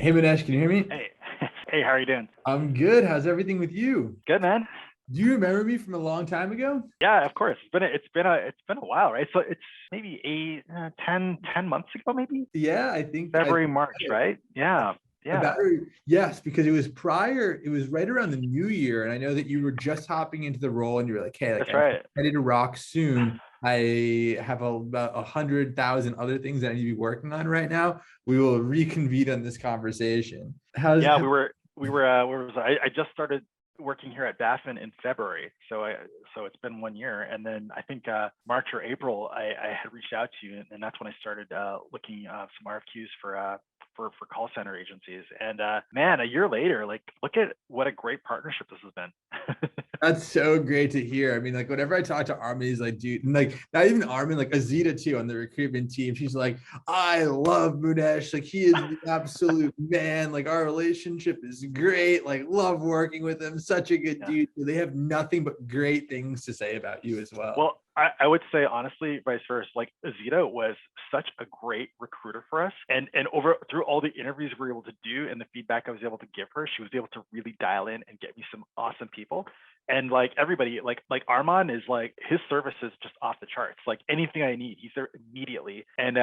Hey Manesh, can you hear me? Hey, hey, how are you doing? I'm good. How's everything with you? Good, man. Do you remember me from a long time ago? Yeah, of course. It's been a while, right? So it's maybe 10 months ago, maybe Yeah, I think February, March, right? Yeah, about yeah, yes, because it was right around the new year, and I know that you were just hopping into the role, and you were like, "Hey, like that's I'm right. ready to rock soon. I have about 100,000 other things that I need to be working on right now. We will reconvene on this conversation." Yeah, where was I just started working here at Baffin in February, so it's been 1 year, and then I think March or April I had reached out to you, and that's when I started looking some RFQs for call center agencies, and man, a year later, like look at what a great partnership this has been. That's so great to hear. I mean, like whenever I talk to Armin, he's like, dude, and like not even Armin, like Azita too on the recruitment team. She's like, I love Munesh. Like he is the absolute man. Like our relationship is great. Like love working with him. Such a good Yeah. dude. They have nothing but great things to say about you as well. Well, I would say honestly, vice versa. Like Azita was such a great recruiter for us, and over through all the interviews we were able to do and the feedback I was able to give her, she was able to really dial in and get me some awesome people. And like everybody, like Armand is like his service is just off the charts. Like anything I need, he's there immediately. And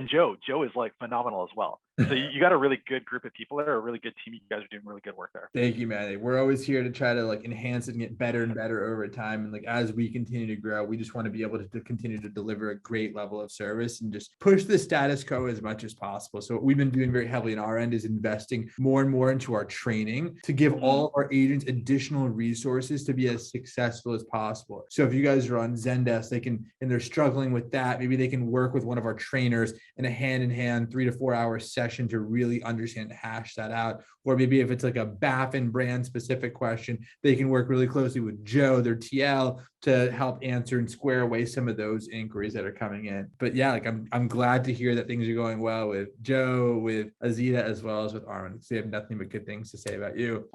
Joe is like phenomenal as well. So you got a really good group of people there, a really good team. You guys are doing really good work there. Thank you, man. We're always here to try to like enhance it and get better and better over time. And like as we continue to grow, we just want to be able to continue to deliver a great level of service and just push the status quo as much as possible. So what we've been doing very heavily in our end is investing more and more into our training to give Mm-hmm. all of our agents additional resources to be as successful as possible. So if you guys are on Zendesk, they can, and they're struggling with that, maybe they can work with one of our trainers in a hand-in-hand 3 to 4 hour session to really understand, hash that out. Or maybe if it's like a Baffin brand specific question, they can work really closely with Joe, their TL, to help answer and square away some of those inquiries that are coming in. But yeah, like I'm glad to hear that things are going well with Joe, with Azita, as well as with Armin, because they have nothing but good things to say about you.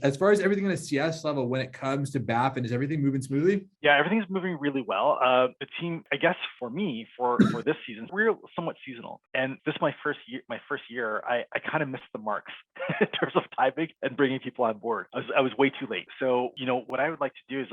As far as everything on a CS level, when it comes to Baffin, is everything moving smoothly? Yeah, everything's moving really well. The team, I guess, for me, for this season, we're somewhat seasonal, and this is my first year. My first year, I kind of missed the marks in terms of timing and bringing people on board. I was way too late. So what I would like to do is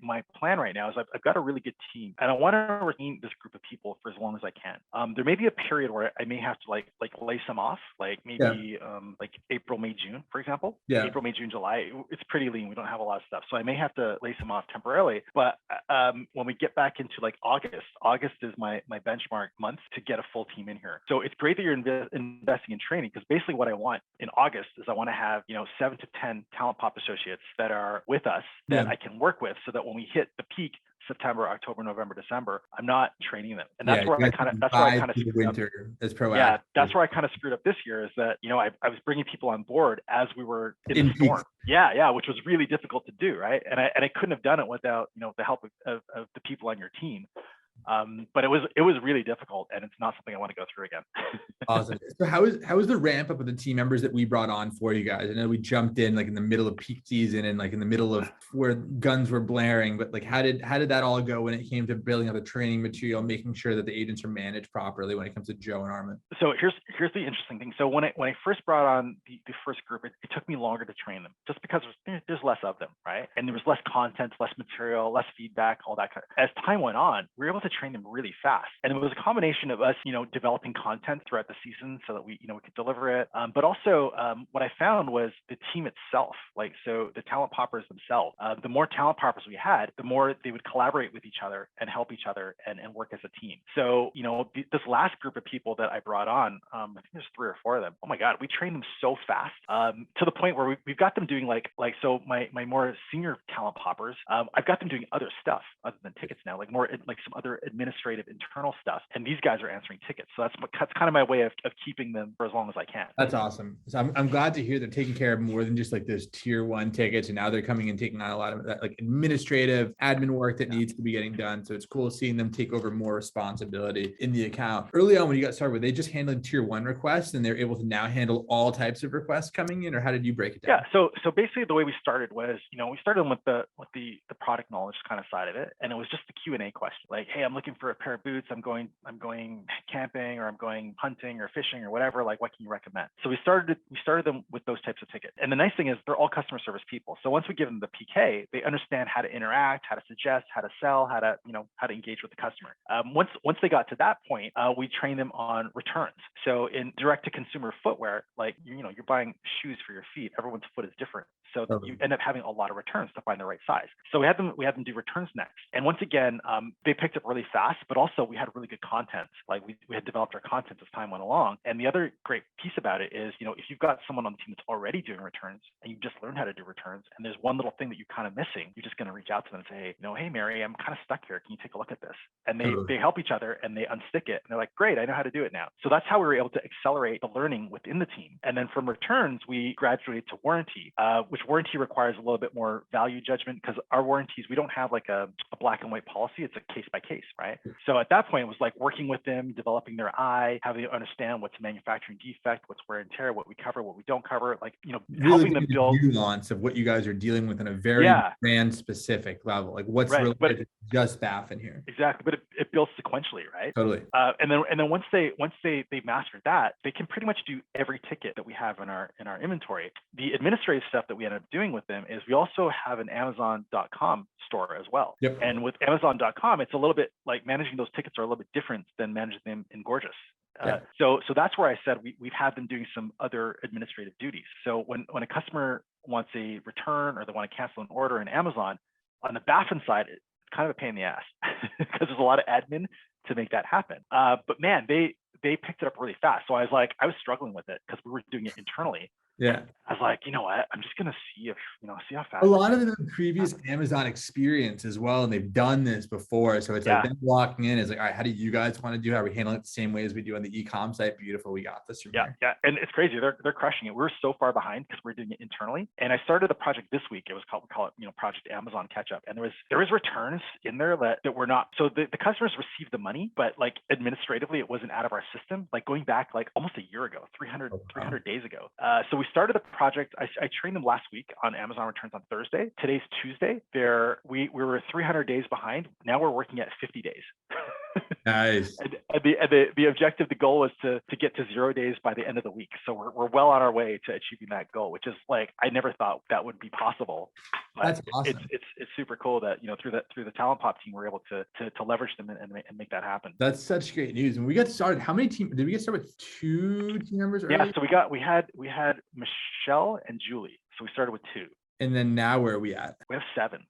my plan right now is I've got a really good team, and I want to retain this group of people for as long as I can. There may be a period where I may have to like lay some off, like Yeah. maybe like April, May, June, for example. Yeah. April, May, June, July. It's pretty lean. We don't have a lot of stuff, so I may have to lay some off temporarily. But when we get back into like August is my benchmark month to get a full team in here. So it's great that you're investing in training, because basically what I want in August is I want to have 7 to 10 TalentPop associates that are with us that Yeah. I can work with, so that when we hit the peak September, October, November, December, I'm not training them. And Yeah. You guys can that's where I buy kind of through the screwed up. winter as Yeah, proactive. that's where I kind of screwed up this year, is that I was bringing people on board as we were in the In peak. storm. Yeah, yeah, which was really difficult to do, right? And I couldn't have done it without the help of the people on your team. But it was really difficult, and it's not something I want to go through again. Awesome. So how is the ramp up of the team members that we brought on for you guys? I know we jumped in like in the middle of peak season and like in the middle of where guns were blaring, but like how did that all go when it came to building up the training material, making sure that the agents are managed properly when it comes to Joe and Armin? So here's the interesting thing. So when I first brought on the first group, it took me longer to train them, just because there's less of them, right? And there was less content, less material, less feedback, all that kind of. As time went on, we were able to train them really fast, and it was a combination of us, developing content throughout the season so that we could deliver it. But also, what I found was the team itself. Like, so the talent poppers themselves. The more talent poppers we had, the more they would collaborate with each other and help each other and work as a team. So this last group of people that I brought on, I think there's 3 or 4 of them. Oh my God, we trained them so fast, to the point where we've got them doing like so my more senior talent poppers, I've got them doing other stuff other than tickets now, like more like some other administrative internal stuff, and these guys are answering tickets. So that's kind of my way of keeping them for as long as I can. That's awesome. So I'm glad to hear they're taking care of more than just like those tier one tickets. And now they're coming and taking on a lot of that like administrative admin work that Yeah. needs to be getting done. So it's cool seeing them take over more responsibility in the account. Early on when you got started, were they just handling tier one requests and they're able to now handle all types of requests coming in, or how did you break it down? Yeah, so basically the way we started was, we started with the product knowledge kind of side of it, and it was just the Q&A question, like, hey, I'm looking for a pair of boots. I'm going camping, or I'm going hunting or fishing or whatever. Like, what can you recommend? So we started them with those types of tickets. And the nice thing is they're all customer service people. So once we give them the PK, they understand how to interact, how to suggest, how to sell, how to engage with the customer. Once they got to that point, we train them on returns. So in direct to consumer footwear, like, you're buying shoes for your feet. Everyone's foot is different. So you end up having a lot of returns to find the right size. So we had them do returns next. And once again, they picked up really fast, but also we had really good content. Like, we had developed our content as time went along. And the other great piece about it is, if you've got someone on the team that's already doing returns and you just learned how to do returns, and there's one little thing that you're kind of missing, you're just going to reach out to them and say, hey, Mary, I'm kind of stuck here. Can you take a look at this? And they help each other and they unstick it. And they're like, great, I know how to do it now. So that's how we were able to accelerate the learning within the team. And then from returns, we graduated to warranty, which warranty requires a little bit more value judgment, because our warranties, we don't have like a black and white policy. It's a case by case, right? So at that point, it was like working with them, developing their eye, having them understand what's a manufacturing defect, what's wear and tear, what we cover, what we don't cover, like, really helping them build nuance of what you guys are dealing with on a very brand specific level. Like, what's related to just Baffin here. Exactly. But it builds sequentially, right? Totally. And then once they mastered that, they can pretty much do every ticket that we have in our inventory. The administrative stuff that we end up doing with them is we also have an Amazon.com store as well. Yep. And with Amazon.com, it's a little bit like managing those tickets are a little bit different than managing them in Gorgeous. So that's where I said we've had them doing some other administrative duties. So when a customer wants a return or they want to cancel an order in Amazon, on the Baffin side, it's kind of a pain in the ass because there's a lot of admin to make that happen. But man, they picked it up really fast. So I was struggling with it because we were doing it internally. Yeah. I was like, you know what? I'm just going to see how fast. A lot of them have previous Amazon experience as well, and they've done this before. So it's like them walking in is like, all right, how do you guys want to do? How are we handling it the same way as we do on the e-com site? Beautiful. We got this. Yeah. And it's crazy. They're crushing it. We're so far behind because we're doing it internally. And I started a project this week. It was called, we call it, Project Amazon Catch Up. And there was returns in there that were not, so the customers received the money, but like administratively, it wasn't out of our system, like going back like almost a year ago, 300 days ago. So we started the project. I trained them last week on Amazon returns on Thursday. Today's Tuesday. We were 300 days behind. Now we're working at 50 days. Nice. And the objective, the goal was to get to 0 days by the end of the week. So we're well on our way to achieving that goal, which is like, I never thought that would be possible. But that's awesome. It's super cool that, through the TalentPop team, we're able to leverage them and make that happen. That's such great news. And we got started, how many did we get started with 2 team members early? Yeah. So we had Michelle and Julie. So we started with 2. And then now where are we at? We have 7.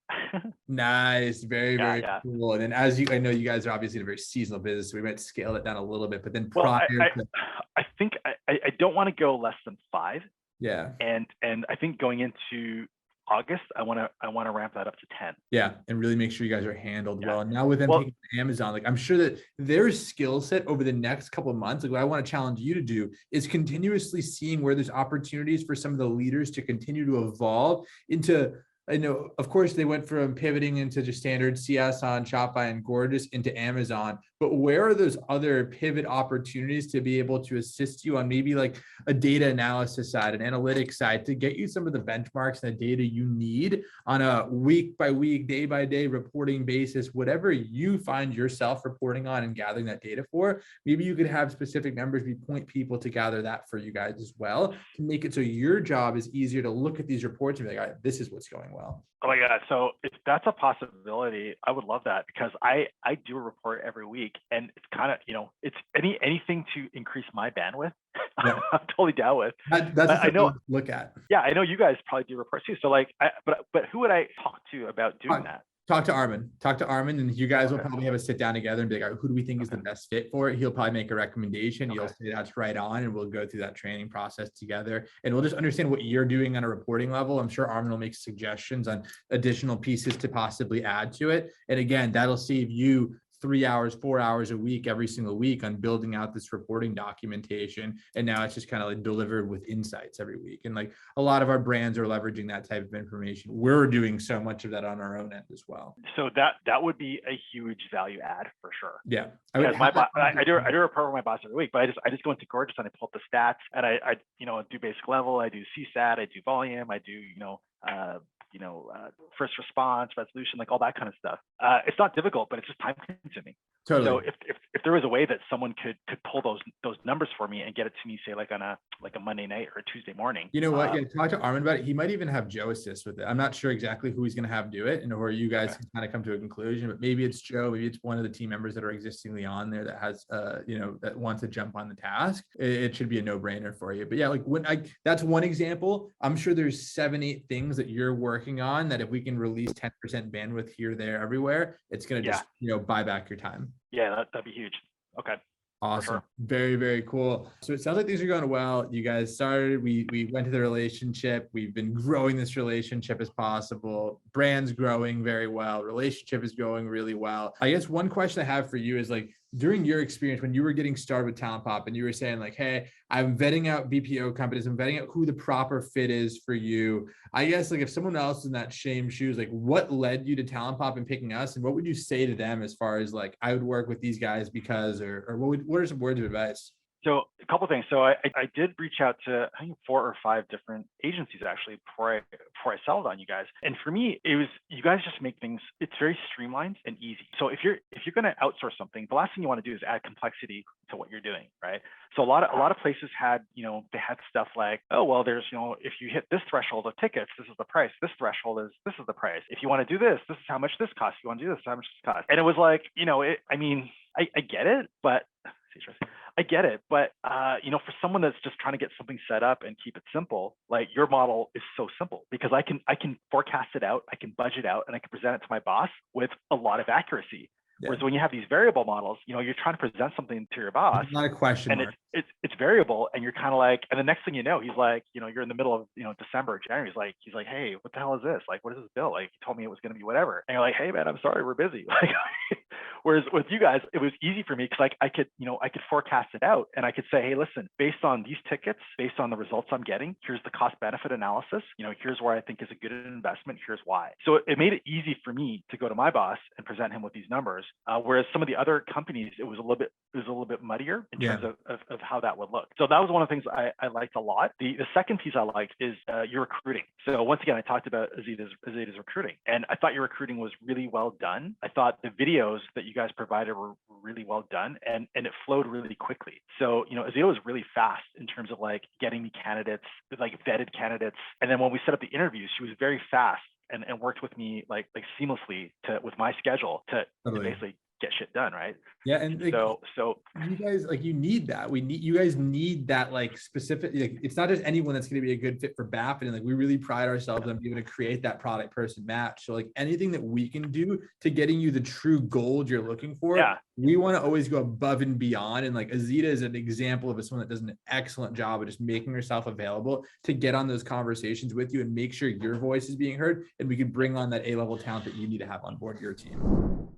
Nice. Very cool. And then I know you guys are obviously in a very seasonal business, so we might scale it down a little bit, but then I think I don't want to go less than 5. Yeah. And I think going into August, I want to ramp that up to 10. Yeah, and really make sure you guys are handled well. And now with them taking Amazon, like I'm sure that their skill set over the next couple of months, like what I want to challenge you to do is continuously seeing where there's opportunities for some of the leaders to continue to evolve into. I know, of course, they went from pivoting into just standard CS on Shopify and Gorgeous into Amazon, but where are those other pivot opportunities to be able to assist you on maybe like a data analysis side, an analytics side, to get you some of the benchmarks and the data you need on a week by week, day by day reporting basis, whatever you find yourself reporting on and gathering that data for. Maybe you could have specific numbers, we point people to gather that for you guys as well, to make it so your job is easier to look at these reports and be like, all right, this is what's going well. Oh my God. So if that's a possibility, I would love that, because I do a report every week, and it's kind of, it's anything to increase my bandwidth. Yeah. I'm totally down with. That's I know. Look at. Yeah, I know you guys probably do reports too. So like, but who would I talk to about doing that? Talk to Armin, and you guys will probably have a sit down together and be like, all right, who do we think is the best fit for it? He'll probably make a recommendation. You'll say that's right on, and we'll go through that training process together, and we'll just understand what you're doing on a reporting level. I'm sure Armin will make suggestions on additional pieces to possibly add to it. And again, that'll save you 3 hours, 4 hours a week, every single week on building out this reporting documentation. And now it's just kind of like delivered with insights every week. And like a lot of our brands are leveraging that type of information. We're doing so much of that on our own end as well. So that would be a huge value add for sure. Yeah. I do a report with my boss every week, but I just go into Gorgeous and I pull up the stats, and I do basic level, I do CSAT, I do volume, I do, first response, resolution, like all that kind of stuff. It's not difficult, but it's just time consuming. Totally. So if there was a way that someone could pull those numbers for me and get it to me, say like on a Monday night or a Tuesday morning. You know what? Yeah, talk to Armin about it. He might even have Joe assist with it. I'm not sure exactly who he's going to have do it, and or you guys can kind of come to a conclusion. But maybe it's Joe. Maybe it's one of the team members that are existingly on there that has, that wants to jump on the task. It should be a no-brainer for you. But yeah, like that's one example. I'm sure there's 7-8 things that you're working on that if we can release 10% bandwidth here, there, everywhere, it's going to just buy back your time. Yeah, that'd be huge. Okay. Awesome. Sure. Very, very cool. So it sounds like things are going well. You guys started, we went to the relationship. We've been growing this relationship as possible. Brand's growing very well. Relationship is going really well. I guess one question I have for you is like, during your experience when you were getting started with TalentPop and you were saying like, hey, I'm vetting out BPO companies, I'm vetting out who the proper fit is for you. I guess like if someone else in that same shoes, like what led you to TalentPop and picking us, and what would you say to them as far as like, I would work with these guys because, or what are some words of advice? So a couple of things. So I did reach out to I think 4 or 5 different agencies actually before I settled on you guys. And for me, it was you guys just make things. It's very streamlined and easy. So if you're going to outsource something, the last thing you want to do is add complexity to what you're doing, right? So a lot of places had they had stuff like, oh well, there's if you hit this threshold of tickets, this is the price. This threshold is this is the price. If you want to do this, this is how much this costs. If you want to do this, how much this costs. And it was like I get it, but I get it, but for someone that's just trying to get something set up and keep it simple, like your model is so simple because I can forecast it out, I can budget out, and I can present it to my boss with a lot of accuracy. Yeah. Whereas when you have these variable models, you're trying to present something to your boss. It's not a question and mark. It's variable, and you're kind of like, and the next thing you know, he's like, you're in the middle of December or January. He's like, hey, what the hell is this? Like, what is this bill? Like, he told me it was going to be whatever, and you're like, hey man, I'm sorry, we're busy. Like, whereas with you guys, it was easy for me because I could forecast it out, and I could say, hey, listen, based on these tickets, based on the results I'm getting, here's the cost benefit analysis. Here's where I think is a good investment. Here's why. So it made it easy for me to go to my boss and present him with these numbers. Whereas some of the other companies, it was a little bit muddier in terms of how that would look. So that was one of the things I liked a lot. The second piece I liked is your recruiting. So once again, I talked about Azita's recruiting, and I thought your recruiting was really well done. I thought the videos that you guys provided were really well done, and it flowed really quickly. So Azita was really fast in terms of like getting me candidates, like vetted candidates, and then when we set up the interviews, she was very fast and worked with me like seamlessly with my schedule to basically get shit done, right? Yeah, and like, so you guys you need that. You guys need that like specific. Like, it's not just anyone that's going to be a good fit for Baffin. And like we really pride ourselves on being able to create that product person match. So like anything that we can do to getting you the true gold you're looking for, we want to always go above and beyond. And like Azita is an example of someone that does an excellent job of just making herself available to get on those conversations with you and make sure your voice is being heard, and we can bring on that A-level talent that you need to have on board your team.